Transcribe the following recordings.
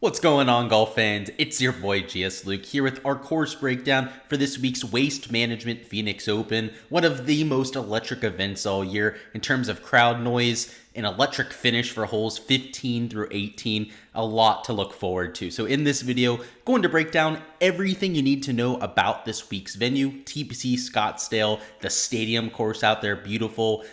What's going on, golf fans? It's your boy Gsluke here with our course breakdown for this week's Waste Management Phoenix Open, one of the most electric events all year in terms of crowd noise, an electric finish for holes 15 through 18, a lot to look forward to. So in this video, going to break down everything you need to know about this week's venue, TPC Scottsdale, the stadium course out there, beautiful,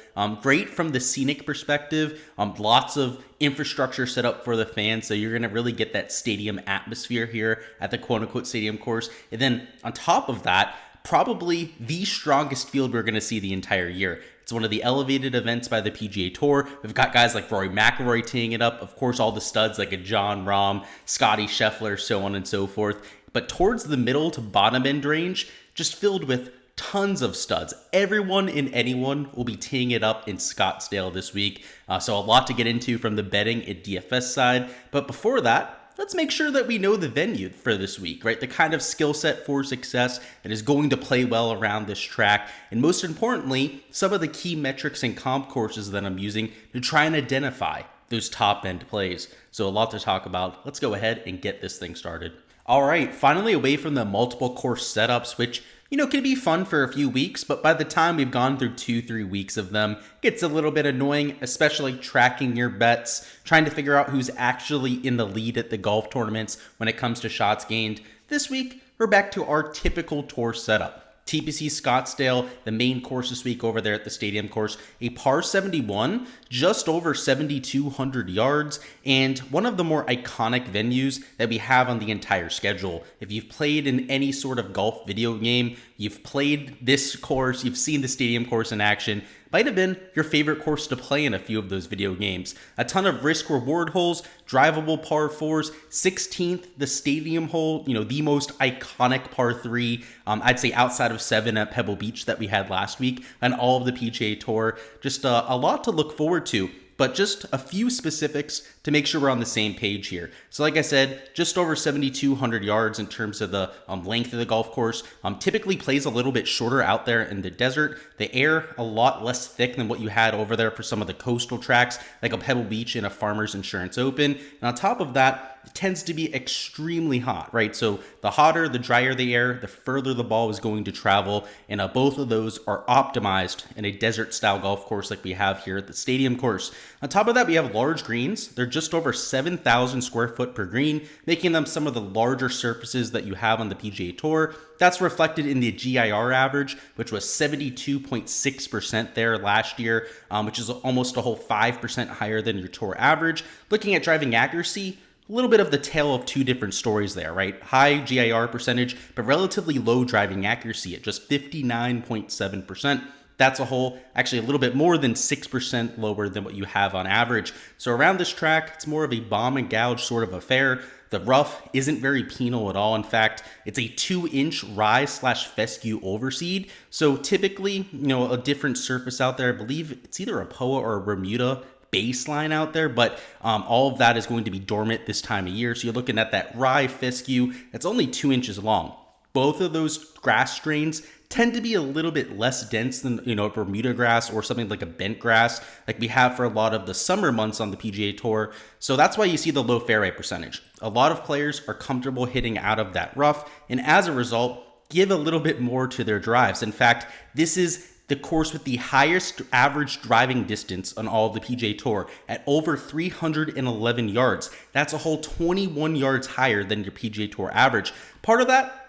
great from the scenic perspective, lots of infrastructure set up for the fans, so you're gonna really get that stadium atmosphere here at the quote-unquote stadium course. And then on top of that, probably the strongest field we're gonna see the entire year. It's one of the elevated events by the PGA Tour. We've got guys like Rory McIlroy teeing it up. Of course, all the studs like a Jon Rahm, Scotty Scheffler, so on and so forth. But towards the middle to bottom end range, just filled with tons of studs. Everyone and anyone will be teeing it up in Scottsdale this week. So a lot to get into from the betting and DFS side. But before that, let's make sure that we know the venue for this week, right? The kind of skill set for success that is going to play well around this track. And most importantly, some of the key metrics and comp courses that I'm using to try and identify those top end plays. So a lot to talk about. Let's go ahead and get this thing started. All right, finally away from the multiple course setups, which can be fun for a few weeks, but by the time we've gone through 2-3 weeks of them, it gets a little bit annoying, especially tracking your bets, trying to figure out who's actually in the lead at the golf tournaments when it comes to shots gained. This week, we're back to our typical tour setup. TPC Scottsdale, the main course this week over there at the stadium course, a par 71, just over 7,200 yards, and one of the more iconic venues that we have on the entire schedule. If you've played in any sort of golf video game, you've played this course, you've seen the stadium course in action, might have been your favorite course to play in a few of those video games. A ton of risk-reward holes, drivable par 4s, 16th, the stadium hole, the most iconic par 3, I'd say outside of 7 at Pebble Beach that we had last week, and all of the PGA Tour. Just a lot to look forward to. But just a few specifics to make sure we're on the same page here. So like I said, just over 7,200 yards in terms of the length of the golf course. Typically plays a little bit shorter out there in the desert. The air a lot less thick than what you had over there for some of the coastal tracks, like a Pebble Beach and a Farmers Insurance Open. And on top of that, it tends to be extremely hot, right? So the hotter, the drier the air, the further the ball is going to travel. And both of those are optimized in a desert style golf course like we have here at the stadium course. On top of that, we have large greens. They're just over 7,000 square foot per green, making them some of the larger surfaces that you have on the PGA Tour. That's reflected in the GIR average, which was 72.6% there last year, which is almost a whole 5% higher than your tour average. Looking at driving accuracy, a little bit of the tale of two different stories there, right? High GIR percentage, but relatively low driving accuracy at just 59.7%. That's a whole, actually a little bit more than 6% lower than what you have on average. So around this track, it's more of a bomb and gouge sort of affair. The rough isn't very penal at all. In fact, it's a 2-inch rye/fescue overseed. So typically, a different surface out there. I believe it's either a POA or a Bermuda baseline out there, but all of that is going to be dormant this time of year. So you're looking at that rye fescue that's only 2 inches long. Both of those grass strains tend to be a little bit less dense than Bermuda grass or something like a bent grass like we have for a lot of the summer months on the PGA Tour. So that's why you see the low fairway percentage. A lot of players are comfortable hitting out of that rough, and as a result, give a little bit more to their drives. In fact, this is the course with the highest average driving distance on all of the PGA Tour at over 311 yards. That's a whole 21 yards higher than your PGA Tour average. Part of that,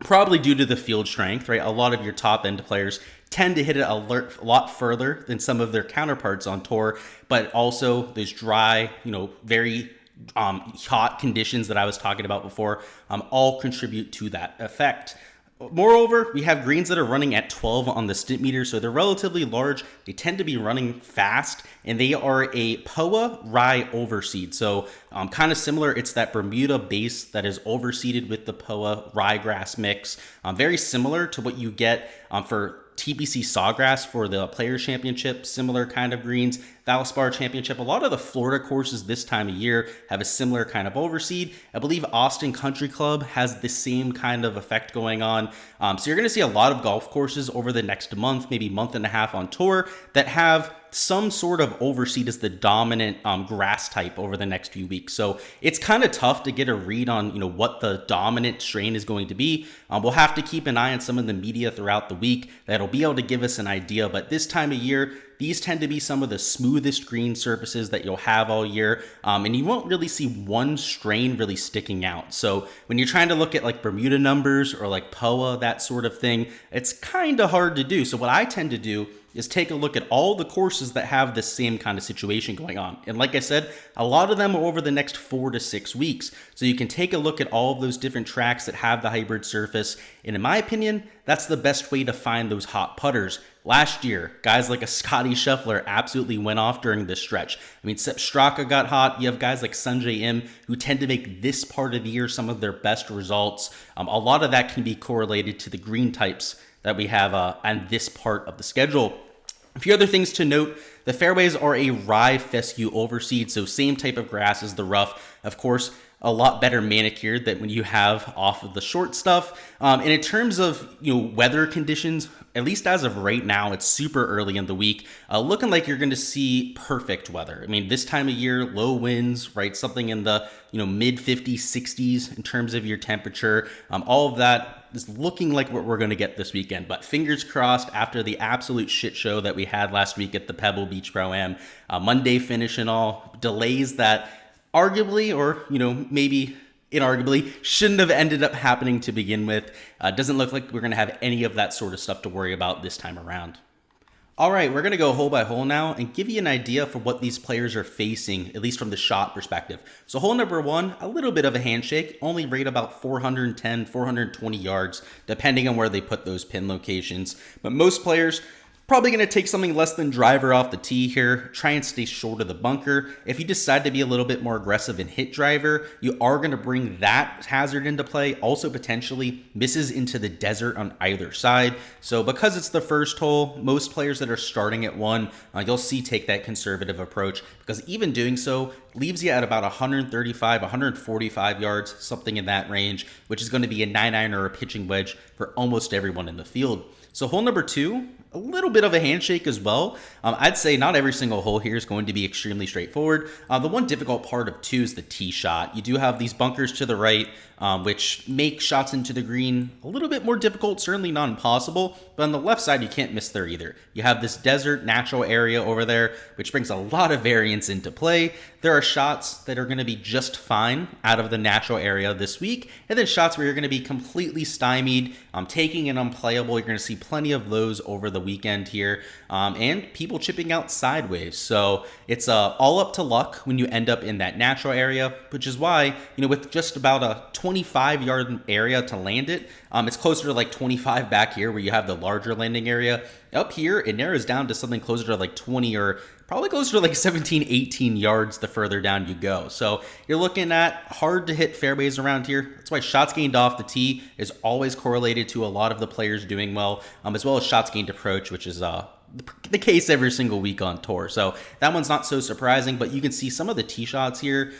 probably due to the field strength, right? A lot of your top end players tend to hit it a lot further than some of their counterparts on tour, but also those dry, very hot conditions that I was talking about before, all contribute to that effect. Moreover, we have greens that are running at 12 on the Stimpmeter, so they're relatively large. They tend to be running fast, and they are a POA rye overseed. So kind of similar. It's that Bermuda base that is overseeded with the POA ryegrass mix. Very similar to what you get for TPC Sawgrass for the Players Championship, similar kind of greens. Valspar Championship. A lot of the Florida courses this time of year have a similar kind of overseed. I believe Austin Country Club has the same kind of effect going on. So you're going to see a lot of golf courses over the next month, maybe month and a half on tour, that have some sort of overseed as the dominant grass type over the next few weeks. So it's kind of tough to get a read on, what the dominant strain is going to be. We'll have to keep an eye on some of the media throughout the week that'll be able to give us an idea. But this time of year, these tend to be some of the smoothest green surfaces that you'll have all year. And you won't really see one strain really sticking out. So when you're trying to look at like Bermuda numbers or like POA, that sort of thing, it's kind of hard to do. So what I tend to do is take a look at all the courses that have the same kind of situation going on. And like I said, a lot of them are over the next 4 to 6 weeks. So you can take a look at all of those different tracks that have the hybrid surface. And in my opinion, that's the best way to find those hot putters. Last year, guys like a Scotty Scheffler absolutely went off during this stretch. I mean, Sepp Straka got hot. You have guys like Sungjae Im who tend to make this part of the year some of their best results. A lot of that can be correlated to the green types that we have on this part of the schedule. A few other things to note: the fairways are a rye fescue overseed, so same type of grass as the rough. Of course, a lot better manicured than when you have off of the short stuff. And in terms of weather conditions, at least as of right now, it's super early in the week, looking like you're going to see perfect weather. I mean, this time of year, low winds, right? Something in the mid 50s, 60s in terms of your temperature. All of that is looking like what we're going to get this weekend. But fingers crossed, after the absolute shit show that we had last week at the Pebble Beach Pro-Am, Monday finish and all, delays that arguably, or maybe inarguably, shouldn't have ended up happening to begin with. Doesn't look like we're going to have any of that sort of stuff to worry about this time around. All right, we're going to go hole by hole now and give you an idea for what these players are facing, at least from the shot perspective. So hole number 1, a little bit of a handshake, only rate about 410, 420 yards, depending on where they put those pin locations. But most players probably going to take something less than driver off the tee here, try and stay short of the bunker. If you decide to be a little bit more aggressive and hit driver, you are going to bring that hazard into play. Also potentially misses into the desert on either side. So because it's the first hole, most players that are starting at 1, you'll see take that conservative approach, because even doing so leaves you at about 135, 145 yards, something in that range, which is going to be a 9-iron or a pitching wedge for almost everyone in the field. So hole number 2, a little bit of a handshake as well. I'd say not every single hole here is going to be extremely straightforward. The one difficult part of 2 is the tee shot. You do have these bunkers to the right, which make shots into the green a little bit more difficult, certainly not impossible, but on the left side, you can't miss there either. You have this desert natural area over there, which brings a lot of variance into play. There are shots that are going to be just fine out of the natural area this week, and then shots where you're going to be completely stymied, taking it unplayable. You're going to see plenty of those over the weekend here, and people chipping out sideways. So it's all up to luck when you end up in that natural area, which is why, with just about a 25-yard area to land it, it's closer to like 25 back here where you have the larger landing area. Up here, it narrows down to something closer to like 20 or probably closer to like 17, 18 yards the further down you go. So you're looking at hard to hit fairways around here. That's why shots gained off the tee is always correlated to a lot of the players doing well, as well as shots gained approach, which is the case every single week on tour. So that one's not so surprising, but you can see some of the tee shots here.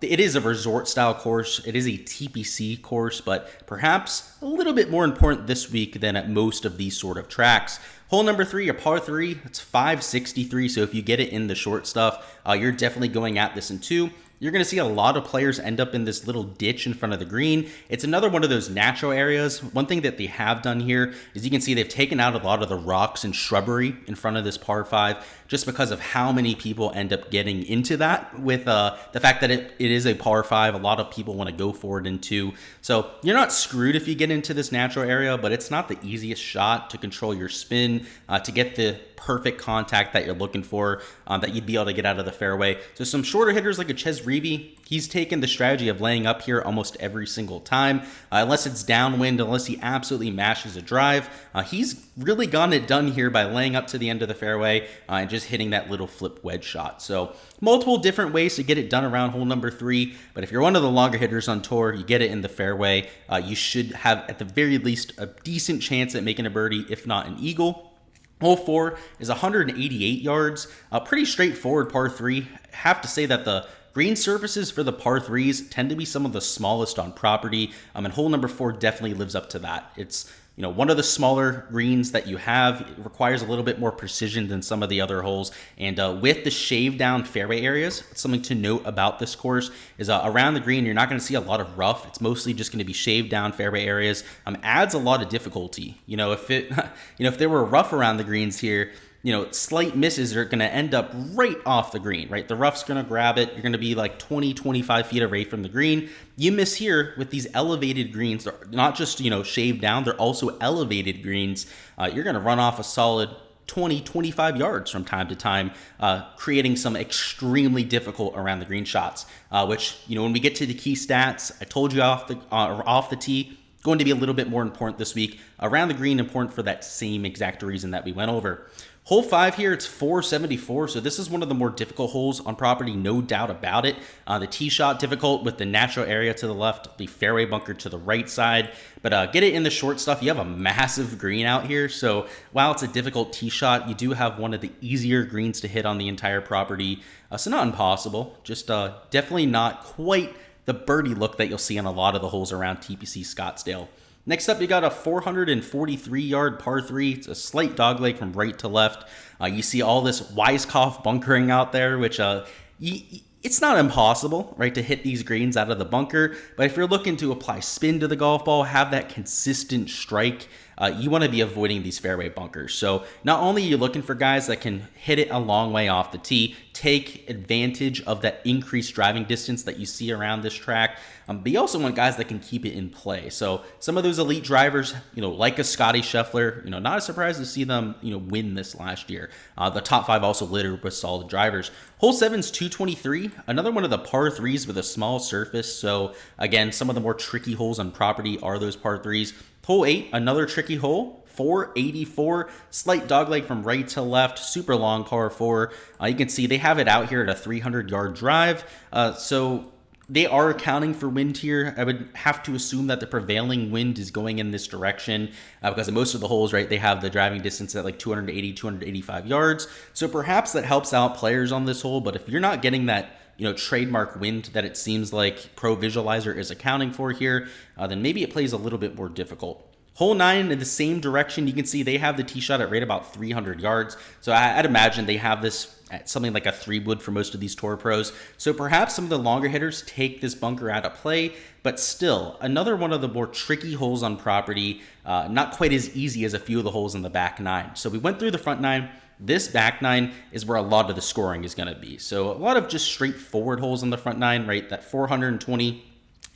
It is a resort style course. It is a TPC course, but perhaps a little bit more important this week than at most of these sort of tracks. Hole number 3, a par 3, it's 563. So if you get it in the short stuff, you're definitely going at this in 2. You're going to see a lot of players end up in this little ditch in front of the green. It's another one of those natural areas. One thing that they have done here is you can see they've taken out a lot of the rocks and shrubbery in front of this par 5, just because of how many people end up getting into that with the fact that it is a par 5. A lot of people want to go for it in 2. So you're not screwed if you get into this natural area, but it's not the easiest shot to control your spin, to get the perfect contact that you're looking for, that you'd be able to get out of the fairway. So some shorter hitters like a Ches Reavie, he's taken the strategy of laying up here almost every single time. Unless it's downwind, unless he absolutely mashes a drive, he's really gotten it done here by laying up to the end of the fairway and just hitting that little flip wedge shot. So multiple different ways to get it done around hole number 3, but if you're one of the longer hitters on tour, you get it in the fairway, you should have at the very least a decent chance at making a birdie, if not an eagle. Hole 4 is 188 yards, pretty straightforward par 3. Have to say that the green surfaces for the par 3s tend to be some of the smallest on property, and hole number 4 definitely lives up to that. It's one of the smaller greens that you have. It requires a little bit more precision than some of the other holes. And with the shaved down fairway areas, something to note about this course is around the green, you're not going to see a lot of rough. It's mostly just going to be shaved down fairway areas. Adds a lot of difficulty. If there were rough around the greens here, slight misses are going to end up right off the green, right? The rough's going to grab it. You're going to be like 20, 25 feet away from the green. You miss here with these elevated greens. They're not just, shaved down. They're also elevated greens. You're going to run off a solid 20, 25 yards from time to time, creating some extremely difficult around the green shots, which, when we get to the key stats, I told you off the tee, going to be a little bit more important this week. Around the green, important for that same exact reason that we went over. Hole 5 here, it's 474, so this is one of the more difficult holes on property, no doubt about it. The tee shot difficult with the natural area to the left, the fairway bunker to the right side. But get it in the short stuff. You have a massive green out here, so while it's a difficult tee shot, you do have one of the easier greens to hit on the entire property. So not impossible, just definitely not quite the birdie look that you'll see on a lot of the holes around TPC Scottsdale. Next up, you got a 443-yard par 3. It's a slight dogleg from right to left. You see all this Weiskopf bunkering out there, which it's not impossible, right, to hit these greens out of the bunker. But if you're looking to apply spin to the golf ball, have that consistent strike, you want to be avoiding these fairway bunkers. So not only are you looking for guys that can hit it a long way off the tee, take advantage of that increased driving distance that you see around this track, but you also want guys that can keep it in play. So some of those elite drivers, like a Scotty Scheffler, not a surprise to see them, win this last year. The top 5 also littered with solid drivers. Hole 7's 223, another one of the par 3s with a small surface. So again, some of the more tricky holes on property are those par 3s. Hole 8, another tricky hole. 484, slight dogleg from right to left, super long par 4. You can see they have it out here at a 300-yard drive. So they are accounting for wind here. I would have to assume that the prevailing wind is going in this direction because most of the holes, right, they have the driving distance at like 280, 285 yards. So perhaps that helps out players on this hole. But if you're not getting that trademark wind that it seems like Pro Visualizer is accounting for here, then maybe it plays a little bit more difficult. Hole 9 in the same direction, you can see they have the tee shot at right about 300 yards. So I'd imagine they have this at something like a 3-wood for most of these tour pros. So perhaps some of the longer hitters take this bunker out of play, but still, another one of the more tricky holes on property, not quite as easy as a few of the holes in the back 9. So we went through the front 9. This back 9 is where a lot of the scoring is going to be. So a lot of just straightforward holes in the front 9, right? That 420,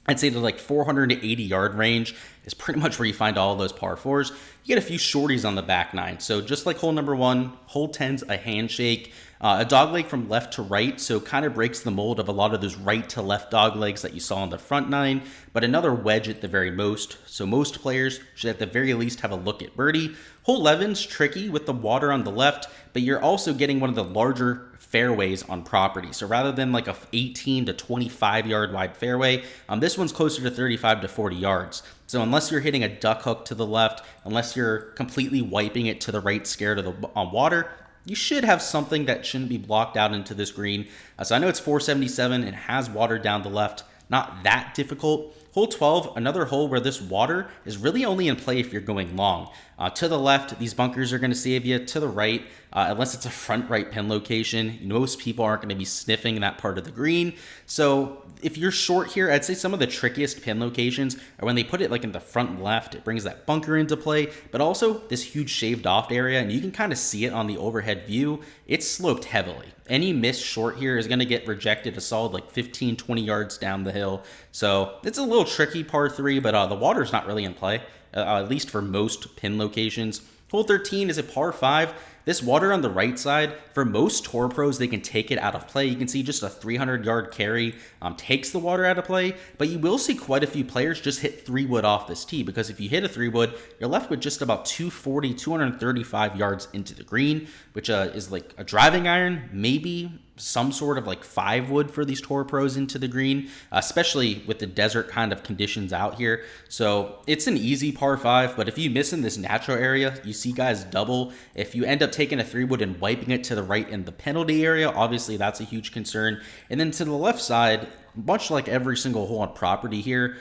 I'd say the like 480 yard range is pretty much where you find all of those par 4s. You get a few shorties on the back 9. So just like hole number 1, hole 10's a handshake. A dogleg from left to right, so kind of breaks the mold of a lot of those right to left doglegs that you saw on the front 9, but another wedge at the very most. So most players should at the very least have a look at birdie. Hole 11's tricky with the water on the left, but you're also getting one of the larger fairways on property. So rather than like a 18 to 25 yard wide fairway, this one's closer to 35 to 40 yards. So unless you're hitting a duck hook to the left, unless you're completely wiping it to the right scared of the water, you should have something that shouldn't be blocked out into this green. So I know it's 477 and has water down the left. Not that difficult. Hole 12, another hole where this water is really only in play if you're going long. To the left, these bunkers are going to save you. To the right, unless it's a front right pin location, most people aren't going to be sniffing that part of the green. So if you're short here, I'd say some of the trickiest pin locations are when they put it like in the front left. It brings that bunker into play, but also this huge shaved off area, and you can kind of see it on the overhead view. It's sloped heavily. Any miss short here is going to get rejected a solid like 15, 20 yards down the hill. So it's a little tricky par 3, but the water's not really in play, at least for most pin locations. Hole 13 is a par 5. This water on the right side, for most tour pros, they can take it out of play. You can see just a 300-yard carry takes the water out of play, but you will see quite a few players just hit 3-wood off this tee, because if you hit a 3-wood, you're left with just about 240, 235 yards into the green, which is like a driving iron, maybe some sort of like 5-wood for these tour pros into the green, especially with the desert kind of conditions out here. So it's an easy par 5, but if you miss in this natural area, you see guys double. If you end up taking a 3-wood and wiping it to the right in the penalty area, obviously that's a huge concern. And then to the left side, much like every single hole on property here,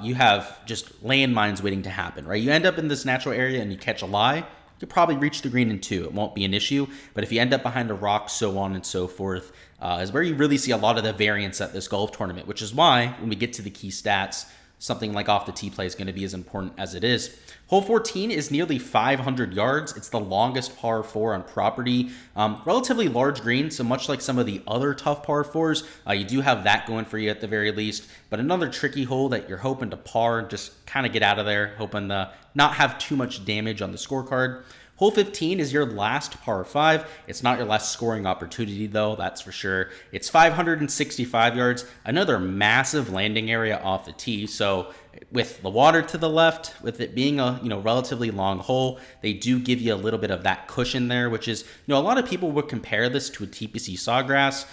you have just landmines waiting to happen, right? You end up in this natural area and you catch a lie, you'll probably reach the green in 2. It won't be an issue. But if you end up behind a rock, so on and so forth, is where you really see a lot of the variance at this golf tournament, which is why when we get to the key stats, something like off the tee play is going to be as important as it is. Hole 14 is nearly 500 yards. It's the longest par 4 on property. Relatively large green, so much like some of the other tough par 4s, you do have that going for you at the very least. But another tricky hole that you're hoping to par, just kind of get out of there, hoping to not have too much damage on the scorecard. Hole 15 is your last par 5. It's not your last scoring opportunity, though, that's for sure. It's 565 yards, another massive landing area off the tee. So with the water to the left, with it being a relatively long hole, they do give you a little bit of that cushion there, which is, a lot of people would compare this to a TPC Sawgrass.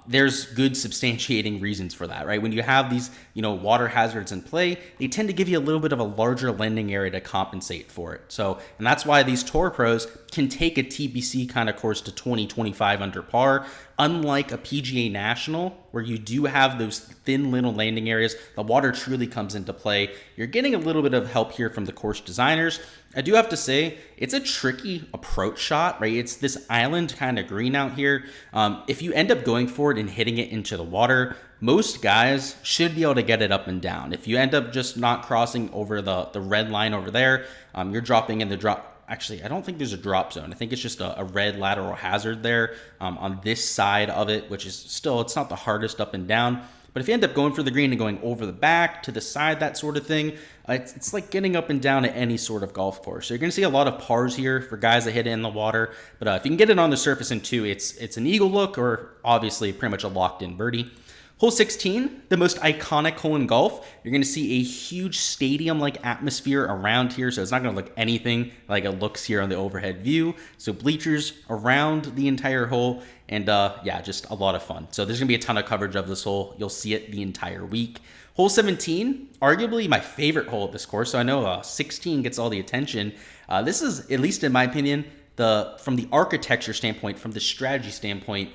There's good substantiating reasons for that, right? When you have these, water hazards in play, they tend to give you a little bit of a larger landing area to compensate for it. So, and that's why these tour pros can take a TPC kind of course to 20, 25 under par. Unlike a PGA National, where you do have those thin little landing areas, the water truly comes into play. You're getting a little bit of help here from the course designers. I do have to say, it's a tricky approach shot, right? It's this island kind of green out here. If you end up going for it and hitting it into the water, most guys should be able to get it up and down. If you end up just not crossing over the red line over there, you're dropping in the drop. Actually, I don't think there's a drop zone. I think it's just a red lateral hazard there on this side of it, which is still, it's not the hardest up and down. But if you end up going for the green and going over the back, to the side, that sort of thing, it's like getting up and down at any sort of golf course. So you're going to see a lot of pars here for guys that hit it in the water. But if you can get it on the surface in 2, it's an eagle look, or obviously pretty much a locked-in birdie. Hole 16, the most iconic hole in golf. You're going to see a huge stadium-like atmosphere around here, so it's not going to look anything like it looks here on the overhead view. So bleachers around the entire hole, and yeah, just a lot of fun. So there's going to be a ton of coverage of this hole. You'll see it the entire week. Hole 17, arguably my favorite hole at this course. So I know 16 gets all the attention. This is, at least in my opinion, from the architecture standpoint, from the strategy standpoint,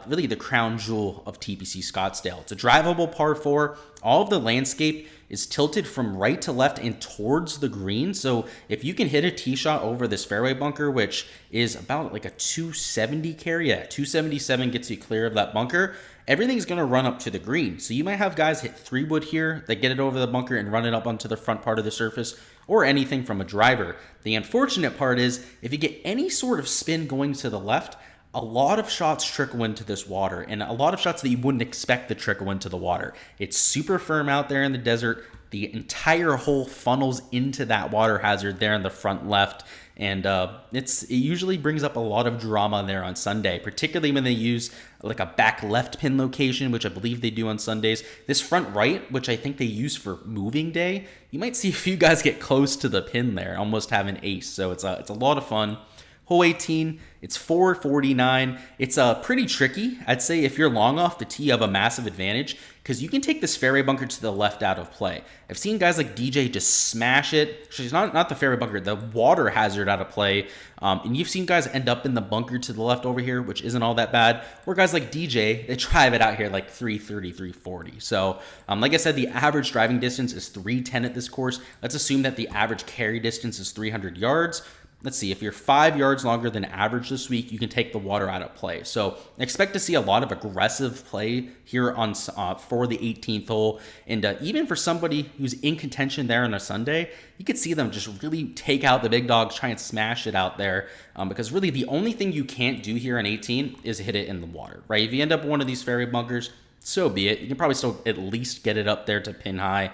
really the crown jewel of TPC Scottsdale. It's a drivable par 4. All of the landscape is tilted from right to left and towards the green. So if you can hit a tee shot over this fairway bunker, which is about like a 270 carry, 277 gets you clear of that bunker, everything's going to run up to the green. So you might have guys hit 3-wood here that get it over the bunker and run it up onto the front part of the surface, or anything from a driver. The unfortunate part is, if you get any sort of spin going to the left, a lot of shots trickle into this water, and a lot of shots that you wouldn't expect to trickle into the water. It's super firm out there in the desert. The entire hole funnels into that water hazard there in the front left, and it usually brings up a lot of drama there on Sunday, particularly when they use like a back left pin location, which I believe they do on Sundays. This front right, which I think they use for moving day, you might see a few guys get close to the pin there, almost have an ace. So it's a lot of fun. Hole 18, it's 449. It's pretty tricky. I'd say if you're long off the tee, you have a massive advantage, because you can take this fairway bunker to the left out of play. I've seen guys like DJ just smash it. She's not the fairway bunker, the water hazard out of play. And you've seen guys end up in the bunker to the left over here, which isn't all that bad. Or guys like DJ, they drive it out here like 330, 340. So like I said, the average driving distance is 310 at this course. Let's assume that the average carry distance is 300 yards. Let's see, if you're 5 yards longer than average this week, you can take the water out of play. So expect to see a lot of aggressive play here on for the 18th hole. And even for somebody who's in contention there on a Sunday, you could see them just really take out the big dogs, try and smash it out there. Because really the only thing you can't do here on 18 is hit it in the water, right? If you end up with one of these fairway bunkers, so be it. You can probably still at least get it up there to pin high.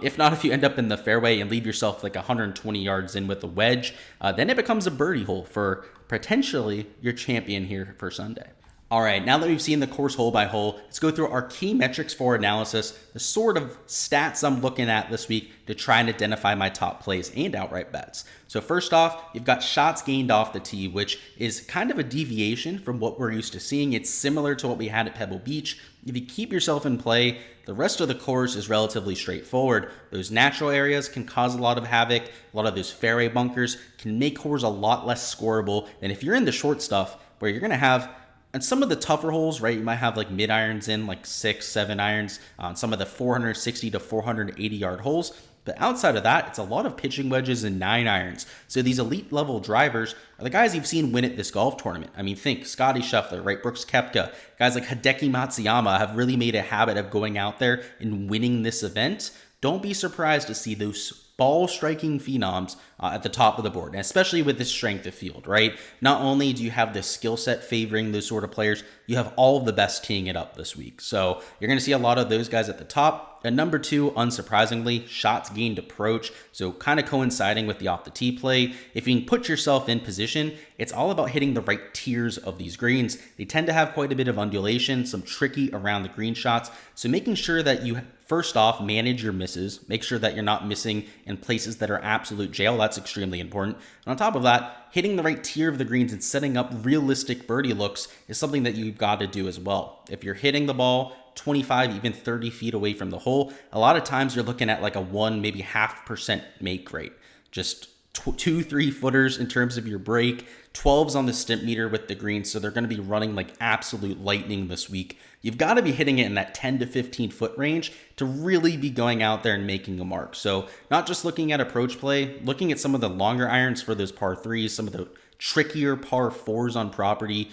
If not, if you end up in the fairway and leave yourself like 120 yards in with a wedge, then it becomes a birdie hole for potentially your champion here for Sunday. All right, now that we've seen the course hole by hole, let's go through our key metrics for analysis, the sort of stats I'm looking at this week to try and identify my top plays and outright bets. So first off, you've got shots gained off the tee, which is kind of a deviation from what we're used to seeing. It's similar to what we had at Pebble Beach. If you keep yourself in play, the rest of the course is relatively straightforward. Those natural areas can cause a lot of havoc. A lot of those fairway bunkers can make holes a lot less scoreable than if you're in the short stuff, where you're going to have, and some of the tougher holes, right, you might have like mid irons in, like 6, 7 irons on some of the 460 to 480 yard holes. But outside of that, it's a lot of pitching wedges and 9 irons. So these elite level drivers are the guys you've seen win at this golf tournament. I mean, think Scottie Scheffler, right? Brooks Koepka, guys like Hideki Matsuyama have really made a habit of going out there and winning this event. Don't be surprised to see those ball striking phenoms at the top of the board, and especially with this strength of field, right? Not only do you have the skill set favoring those sort of players, you have all of the best teeing it up this week. So you're going to see a lot of those guys at the top. And number 2, unsurprisingly, shots gained approach. So kind of coinciding with the off the tee play. If you can put yourself in position, it's all about hitting the right tiers of these greens. They tend to have quite a bit of undulation, some tricky around the green shots. So making sure that you first off manage your misses, make sure that you're not missing in places that are absolute jail. That's extremely important. And on top of that, hitting the right tier of the greens and setting up realistic birdie looks is something that you've got to do as well. If you're hitting the ball 25, even 30 feet away from the hole, a lot of times you're looking at like a 1, maybe 0.5% make rate. Just 2-3 footers in terms of your break, 12s on the stimp meter with the greens, so they're going to be running like absolute lightning this week. You've got to be hitting it in that 10 to 15 foot range to really be going out there and making a mark. So not just looking at approach play, looking at some of the longer irons for those par 3s, some of the trickier par 4s on property.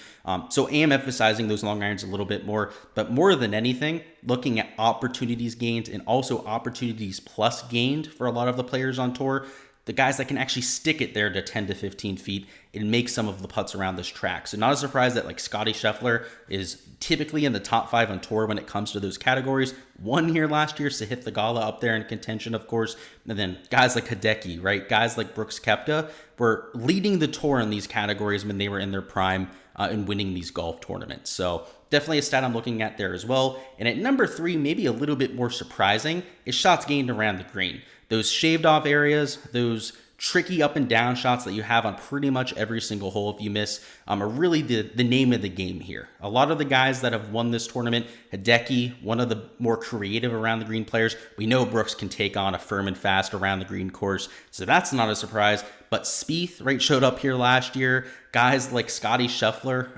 So I am emphasizing those long irons a little bit more, but more than anything, looking at opportunities gained and also opportunities plus gained for a lot of the players on tour. The guys that can actually stick it there to 10 to 15 feet and make some of the putts around this track. So not a surprise that like Scottie Scheffler is typically in the top 5 on tour when it comes to those categories. Won here last year, Sahith Theegala up there in contention, of course. And then guys like Hideki, right? Guys like Brooks Koepka were leading the tour in these categories when they were in their prime and winning these golf tournaments. So definitely a stat I'm looking at there as well. And at number 3, maybe a little bit more surprising, is shots gained around the green. Those shaved off areas, those tricky up and down shots that you have on pretty much every single hole if you miss, are really the name of the game here. A lot of the guys that have won this tournament, Hideki, one of the more creative around the green players, we know Brooks can take on a firm and fast around the green course, so that's not a surprise. But Spieth, right, showed up here last year. Guys like Scottie Scheffler,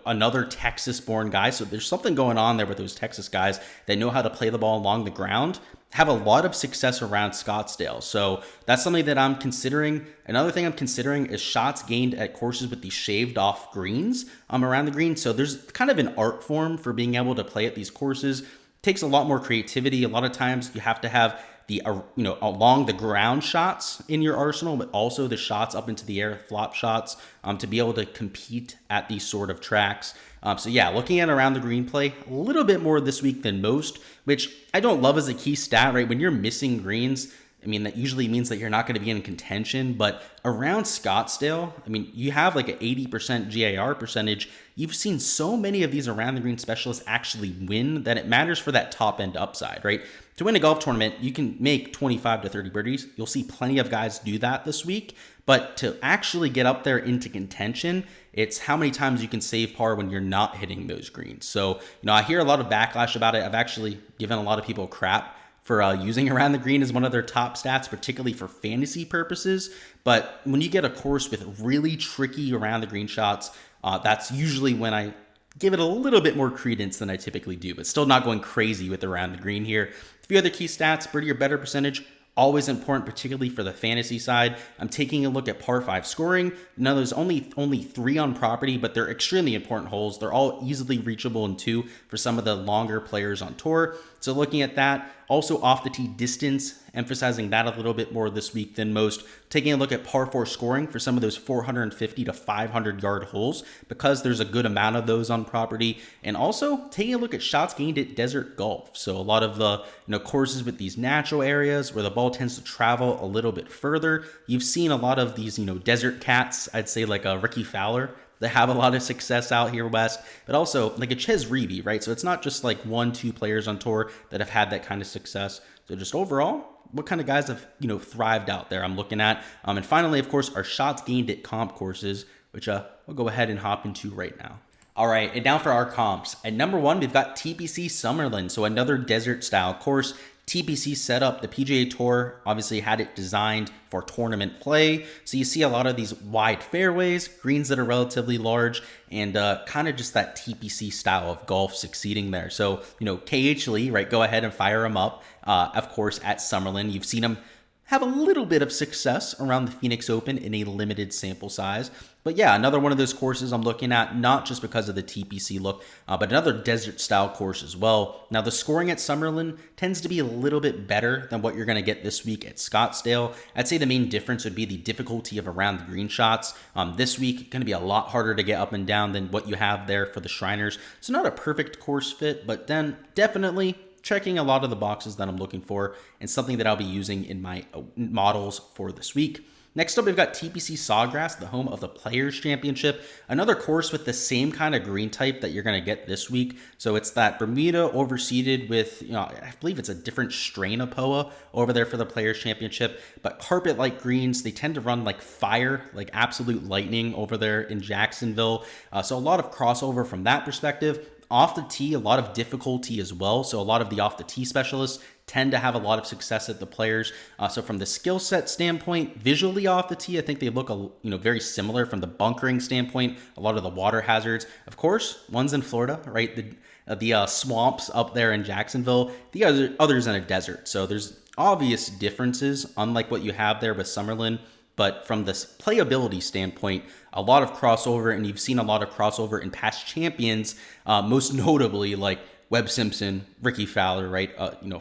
another Texas-born guy. So there's something going on there with those Texas guys that know how to play the ball along the ground, have a lot of success around Scottsdale. So that's something that I'm considering. Another thing I'm considering is shots gained at courses with these shaved off greens around the green. So there's kind of an art form for being able to play at these courses. It takes a lot more creativity. A lot of times you have to have the along the ground shots in your arsenal, but also the shots up into the air, flop shots, to be able to compete at these sort of tracks. So yeah, looking at around the green play a little bit more this week than most, which I don't love as a key stat, right? When you're missing greens, I mean, that usually means that you're not going to be in contention, but around Scottsdale, I mean, you have like an 80% GAR percentage. You've seen so many of these around the green specialists actually win that it matters for that top end upside, right? To win a golf tournament, you can make 25 to 30 birdies. You'll see plenty of guys do that this week, but to actually get up there into contention, it's how many times you can save par when you're not hitting those greens. So, I hear a lot of backlash about it. I've actually given a lot of people crap for using around the green as one of their top stats, particularly for fantasy purposes. But when you get a course with really tricky around the green shots, that's usually when I give it a little bit more credence than I typically do, but still not going crazy with around the green here. A few other key stats, birdie or better percentage, always important, particularly for the fantasy side. I'm taking a look at par 5 scoring. Now, there's only 3 on property, but they're extremely important holes. They're all easily reachable in 2 for some of the longer players on tour. So looking at that, also off the tee distance, emphasizing that a little bit more this week than most. Taking a look at par 4 scoring for some of those 450 to 500 yard holes, because there's a good amount of those on property. And also taking a look at shots gained at desert golf. So a lot of the courses with these natural areas where the ball tends to travel a little bit further. You've seen a lot of these desert cats, I'd say like a Ricky Fowler, that have a lot of success out here west, but also like a Ches Reavie, right? So it's not just like 1-2 players on tour that have had that kind of success. So just overall, what kind of guys have thrived out there I'm looking at. And finally, of course, our shots gained at comp courses, which we'll go ahead and hop into right now. All right, and now for our comps. At number 1, we've got TPC Summerlin, so another desert style course. TPC setup, the PGA Tour obviously had it designed for tournament play. So you see a lot of these wide fairways, greens that are relatively large, and kind of just that TPC style of golf succeeding there. So, KH Lee, right, go ahead and fire him up. Of course, at Summerlin, you've seen him have a little bit of success around the Phoenix Open in a limited sample size. But yeah, another one of those courses I'm looking at, not just because of the TPC look, but another desert style course as well. Now the scoring at Summerlin tends to be a little bit better than what you're going to get this week at Scottsdale. I'd say the main difference would be the difficulty of around the green shots. This week, going to be a lot harder to get up and down than what you have there for the Shriners. So not a perfect course fit, but then definitely checking a lot of the boxes that I'm looking for and something that I'll be using in my models for this week. Next up, we've got TPC Sawgrass, the home of the Players Championship, another course with the same kind of green type that you're going to get this week. So it's that Bermuda overseeded with, I believe it's a different strain of POA over there for the Players Championship, but carpet-like greens, they tend to run like fire, like absolute lightning over there in Jacksonville. So a lot of crossover from that perspective. Off the tee, a lot of difficulty as well. So a lot of the off the tee specialists tend to have a lot of success at the Players. So from the skill set standpoint, visually off the tee, I think they look very similar. From the bunkering standpoint, a lot of the water hazards, of course, one's in Florida, right? The swamps up there in Jacksonville, the others in a desert. So there's obvious differences, unlike what you have there with Summerlin. But from this playability standpoint, a lot of crossover, and you've seen a lot of crossover in past champions, most notably like Webb Simpson, Ricky Fowler, right?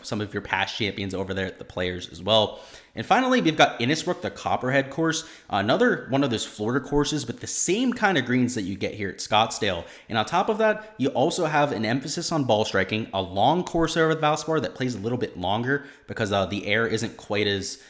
Some of your past champions over there at the Players as well. And finally, we've got Innisbrook, the Copperhead course, another one of those Florida courses with the same kind of greens that you get here at Scottsdale. And on top of that, you also have an emphasis on ball striking, a long course over the Valspar that plays a little bit longer because the air isn't quite as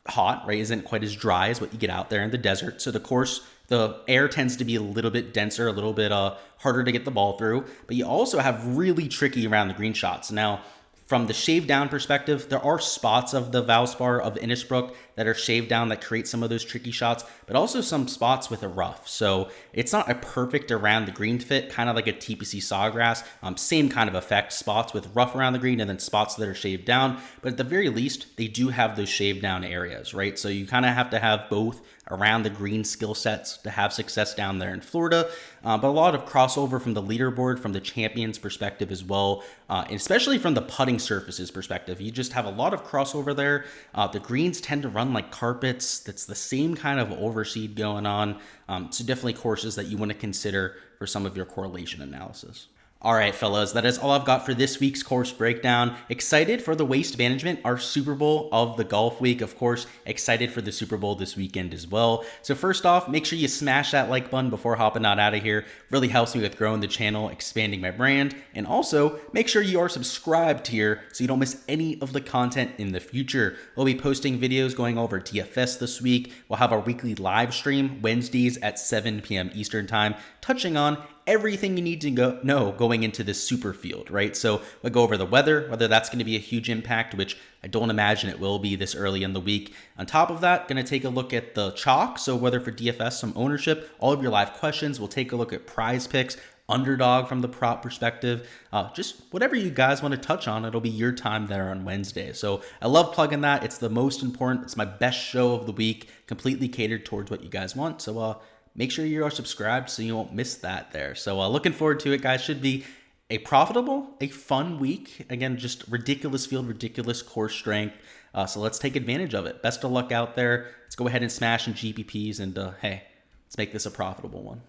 hot, right? Isn't quite as dry as what you get out there in the desert. So the air tends to be a little bit denser, a little bit harder to get the ball through, but you also have really tricky around the green shots. Now, from the shave down perspective, there are spots of the Valspar of Innisbrook that are shaved down that create some of those tricky shots, but also some spots with a rough. So it's not a perfect around the green fit, kind of like a TPC Sawgrass. Same kind of effect, spots with rough around the green and then spots that are shaved down. But at the very least, they do have those shaved down areas, right? So you kind of have to have both around the green skill sets to have success down there in Florida. But a lot of crossover from the leaderboard, from the champions perspective as well, and especially from the putting surfaces perspective. You just have a lot of crossover there. The greens tend to run like carpets. That's the same kind of overseed going on. So definitely courses that you want to consider for some of your correlation analysis. All right, fellas, that is all I've got for this week's course breakdown. Excited for the Waste Management, our Super Bowl of the golf week. Of course, excited for the Super Bowl this weekend as well. So first off, make sure you smash that like button before hopping out of here. Really helps me with growing the channel, expanding my brand. And also, make sure you are subscribed here so you don't miss any of the content in the future. We'll be posting videos going over DFS this week. We'll have our weekly live stream Wednesdays at 7 p.m. Eastern Time, touching on everything you need to know going into this super field, right? So we'll go over the weather, whether that's going to be a huge impact, which I don't imagine it will be this early in the week. On top of that, going to take a look at the chalk. So whether for DFS, some ownership, all of your live questions, we'll take a look at prize picks, underdog from the prop perspective, just whatever you guys want to touch on, it'll be your time there on Wednesday. So I love plugging that. It's the most important. It's my best show of the week, completely catered towards what you guys want. So make sure you are subscribed so you won't miss that there. So looking forward to it, guys. Should be a profitable, a fun week. Again, just ridiculous field, ridiculous course strength. So let's take advantage of it. Best of luck out there. Let's go ahead and smash in GPPs and hey, let's make this a profitable one.